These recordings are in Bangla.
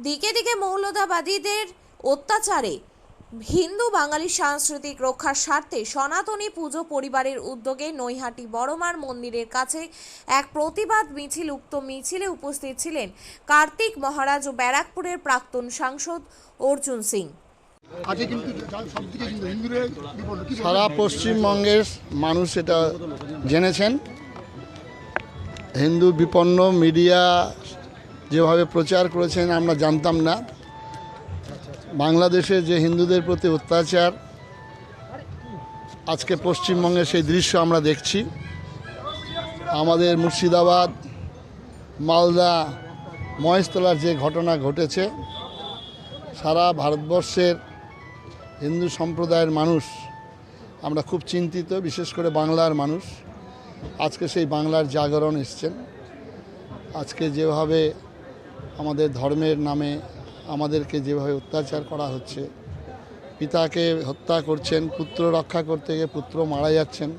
দিকে দিকে মৌলবাদীদের অত্যাচারে হিন্দু বাঙালি সাংস্কৃতিক রক্ষার স্বার্থে সনাতনী পুজো পরিবারের উদ্যোগে নৈহাটি বড়মার মন্দিরের কাছে এক প্রতিবাদ মিছিল। উক্ত মিছিলে উপস্থিত ছিলেন কার্তিক মহারাজ ও ব্যারাকপুরের প্রাক্তন সাংসদ অর্জুন সিং। সারা পশ্চিমবঙ্গের মানুষ এটা জেনেছেন। হিন্দু বিপন্ন মিডিয়া যেভাবে প্রচার করেছেন আমরা জানতাম না। বাংলাদেশে যে হিন্দুদের প্রতি অত্যাচার, আজকে পশ্চিমবঙ্গে সেই দৃশ্য আমরা দেখছি। আমাদের মুর্শিদাবাদ, মালদা, মহেশতলার যে ঘটনা ঘটেছে, সারা ভারতবর্ষের হিন্দু সম্প্রদায়ের মানুষ আমরা খুব চিন্তিত, বিশেষ করে বাংলার মানুষ। আজকে সেই বাংলার জাগরণ এসছেন। আজকে যেভাবে আমাদের ধর্মের নামে আমাদেরকে যেভাবে অত্যাচার করা হচ্ছে, পিতাকে হত্যা করছেন, পুত্র রক্ষা করতে গিয়ে পুত্র মারা যাচ্ছেন,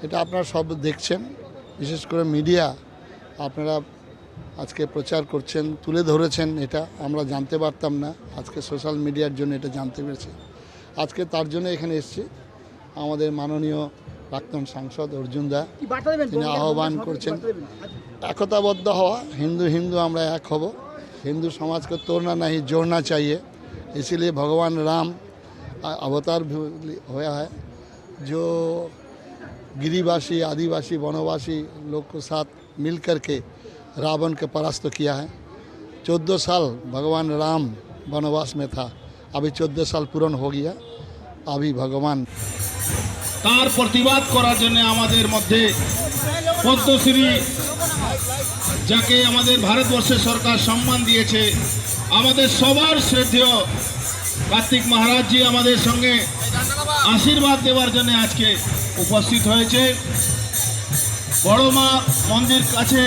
এটা আপনারা সব দেখছেন। বিশেষ করে মিডিয়া আপনারা আজকে প্রচার করছেন, তুলে ধরেছেন। এটা আমরা জানতে পারতাম না, আজকে সোশ্যাল মিডিয়ার জন্য এটা জানতে পেরেছি। আজকে তার জন্য এখানে এসেছি। আমাদের মাননীয় প্রাক্তন সাংসদ অর্জুন দা তিনি আহ্বান করছেন একতাবদ্ধ হওয়া। হিন্দু আমরা এক হব। हिंदू समाज को तोड़ना नहीं जोड़ना चाहिए। इसीलिए भगवान राम अवतार हुआ है, जो गिरिवासी, आदिवासी, वनवासी लोग के साथ मिल कर के रावण के परास्त किया है। 14 साल भगवान राम वनवास में था, अभी 14 साल पूर्ण हो गया। अभी भगवान তার প্রতিবাদ করার জন্য আমাদের মধ্যে পদ্মশ্রী, যাকে আমাদের ভারতবর্ষের সরকার সম্মান দিয়েছে, আমাদের সবার শ্রদ্ধেয় কার্তিক মহারাজজি আমাদের সঙ্গে আশীর্বাদ দেওয়ার জন্য আজকে উপস্থিত হয়েছে। বড়মা মন্দির কাছে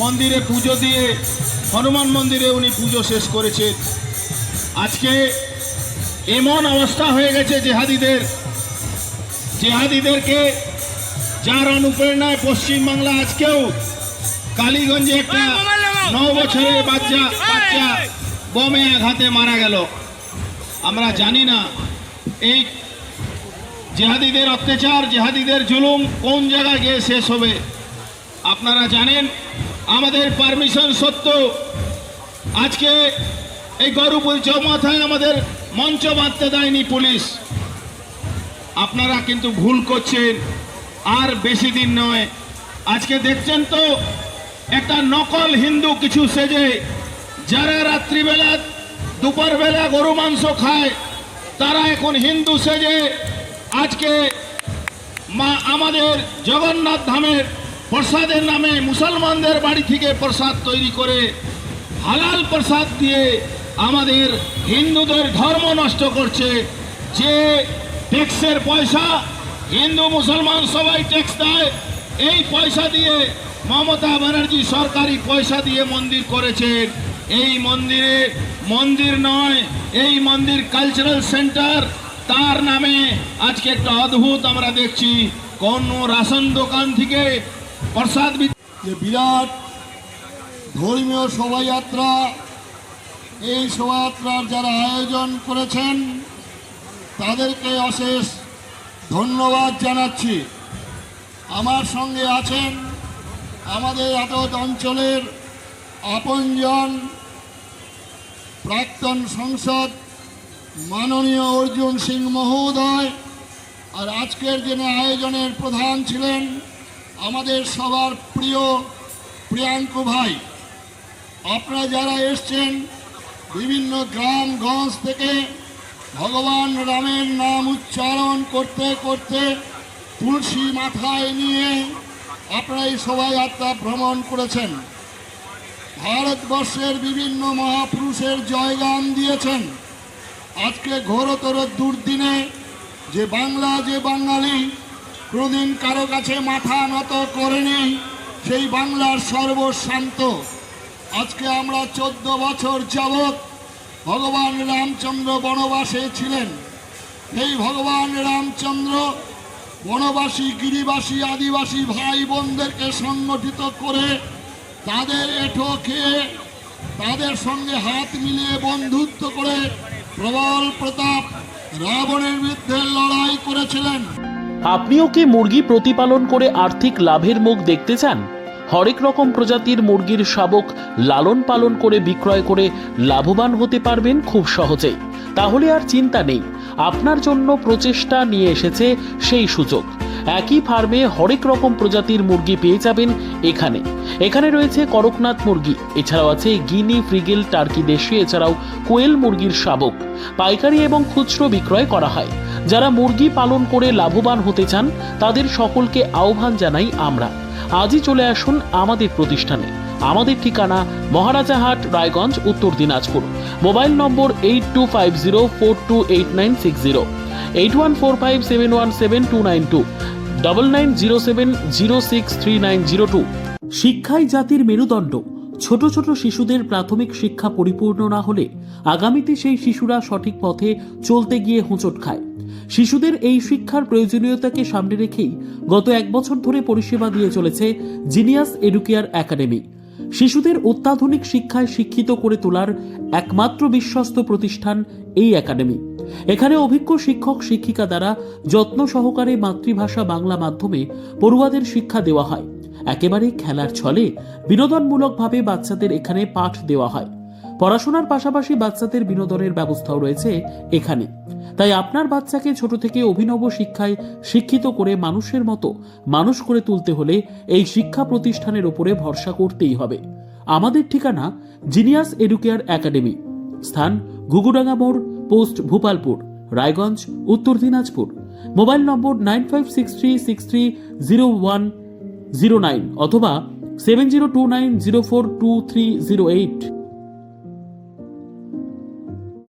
মন্দিরে পুজো দিয়ে, হনুমান মন্দিরে উনি পুজো শেষ করেছেন। আজকে এমন অবস্থা হয়ে গেছে জেহাদিদেরকে, যার অনুপ্রেরণায় পশ্চিমবাংলা আজকেও কালীগঞ্জে একটা 9 বছরের বাচ্চা বোমে আঘাতে মারা গেল। আমরা জানি না এই জেহাদিদের অত্যাচার, জেহাদিদের জুলুম কোন জায়গায় গিয়ে শেষ হবে। আপনারা জানেন আমাদের পারমিশন সত্ত্বেও আজকে এই গরুপুর চৌমাথায় আমাদের মঞ্চ বাঁধতে দেয়নি পুলিশ। আপনারা কিন্তু ভুল করছেন। আর বেশি দিন নয়, আজকে দেখছেন তো একটা নকল হিন্দু কিছু সেজে, যারা রাত্রিবেলা দুপুরবেলা গরু মাংস খায়, তারা এখন হিন্দু সেজে আজকে আমাদের জগন্নাথ ধামের প্রসাদের নামে মুসলমানদের বাড়ি থেকে প্রসাদ তৈরি করে হালাল প্রসাদ দিয়ে আমাদের হিন্দুদের ধর্ম নষ্ট করছে। যে ট্যাক্সের পয়সা, হিন্দু মুসলমান সবাই ট্যাক্স দেয়, এই পয়সা দিয়ে মমতা ব্যানার্জি সরকারি পয়সা দিয়ে মন্দির করেছেন। এই মন্দিরে মন্দির নয়, এই মন্দির কালচারাল সেন্টার। তার নামে আজকে একটা অদ্ভুত আমরা দেখছি, কোন রাশন দোকান থেকে প্রসাদ যে বিরাট ধর্মীয় শোভাযাত্রা, এই শোভাযাত্রার যারা আয়োজন করেছেন তাদেরকে অশেষ ধন্যবাদ জানাচ্ছি। আমার সঙ্গে আছেন আমাদের আটক অঞ্চলের আপনজন প্রাক্তন সংসদ মাননীয় অর্জুন সিং মহোদয়, আর আজকের দিনে আয়োজনের প্রধান ছিলেন আমাদের সবার প্রিয় প্রিয়াঙ্কু ভাই। আপনারা যারা এসছেন বিভিন্ন গ্রামগঞ্জ থেকে ভগবান রামের নাম উচ্চারণ করতে করতে তুলসী মাথায় নিয়ে আপনারা এই শোভাযাত্রা ভ্রমণ করেছেন। ভারতবর্ষের বিভিন্ন মহাপুরুষের জয়গান দিয়েছেন। আজকে ঘোরতর দুর্দিনে যে বাংলা, যে বাঙালি কোনোদিন কারো কাছে মাথা নত করেনি, সেই বাংলার সর্বশান্ত। আজকে আমরা 14 বছর যাবৎ ভগবান রামচন্দ্র বনবাসে ছিলেন। এই ভগবান রামচন্দ্র বনবাসী, গিরিবাসী, আদিবাসী ভাই বোনদেরকে সংগঠিত করে তাদের এঁঠো খেয়ে তাদের সঙ্গে হাত মিলিয়ে বন্ধুত্ব করে প্রবল প্রতাপ রাবণের বিরুদ্ধে লড়াই করেছিলেন। আপনিও কি মুরগি প্রতিপালন করে আর্থিক লাভের মুখ দেখতে চান? হরেক রকম প্রজাতির মুরগির শাবক লালন পালন করে বিক্রয় করে লাভবান হতে পারবেন খুব সহজেই। তাহলে আর চিন্তা নেই, আপনার জন্য প্রচেষ্টা নিয়ে এসেছে সেই সুযোগ। একই ফার্মে হরেক রকম প্রজাতির মুরগি পেয়ে যাবেন এখানে। এখানে রয়েছে করকনাথ মুরগি, এছাড়াও আছে গিনি, ফ্রিগেল, টার্কি দেশি, এছাড়াও কোয়েল মুরগির শাবক। পাইকারি এবং খুচরো বিক্রয় করা হয়। যারা মুরগি পালন করে লাভবান হতে চান তাদের সকলকে আহ্বান জানাই আমরা। আজই চলে আসুন আমাদের প্রতিষ্ঠানে। আমাদের ঠিকানা মহারাজাহাট, রায়গঞ্জ, উত্তর দিনাজপুর। মোবাইল নম্বর 8250428960, 8145717292, 9907063902। শিক্ষাই জাতির মেরুদণ্ড। ছোট ছোট শিশুদের প্রাথমিক শিক্ষা পরিপূর্ণ না হলে আগামীতে সেই শিশুরা সঠিক পথে চলতে গিয়ে হোঁচট খায়। শিশুদের এই শিক্ষার প্রয়োজনীয়তাকে সামনে রেখেই গত 1 বছর ধরে পরিষেবা দিয়ে চলেছে জিনিয়াস এডুকেয়ার একাডেমি। শিশুদের অত্যাধুনিক শিক্ষায় শিক্ষিত করে তোলার একমাত্র বিশ্বস্ত প্রতিষ্ঠান এই একাডেমি। এখানে অভিজ্ঞ শিক্ষক শিক্ষিকা দ্বারা যত্ন সহকারে মাতৃভাষা বাংলা মাধ্যমে পড়ুয়াদের শিক্ষা দেওয়া হয়। একেবারে খেলার ছলে বিনোদনমূলকভাবে বাচ্চাদের এখানে পাঠ দেওয়া হয়। পড়াশোনার পাশাপাশি বাচ্চাদের বিনোদনের ব্যবস্থাও রয়েছে এখানে। তাই আপনার বাচ্চাকে ছোট থেকে অভিনব শিক্ষায় শিক্ষিত করে মানুষের মতো মানুষ করে তুলতে হলে এই শিক্ষা প্রতিষ্ঠানের উপরে ভরসা করতেই হবে। আমাদের ঠিকানা জিনিয়াস এডুকেয়ার একাডেমি, স্থান ঘুঘুডাঙ্গা মোড়, পোস্ট ভূপালপুর, রায়গঞ্জ, উত্তর দিনাজপুর। মোবাইল নম্বর 9563630109 অথবা 7029042308।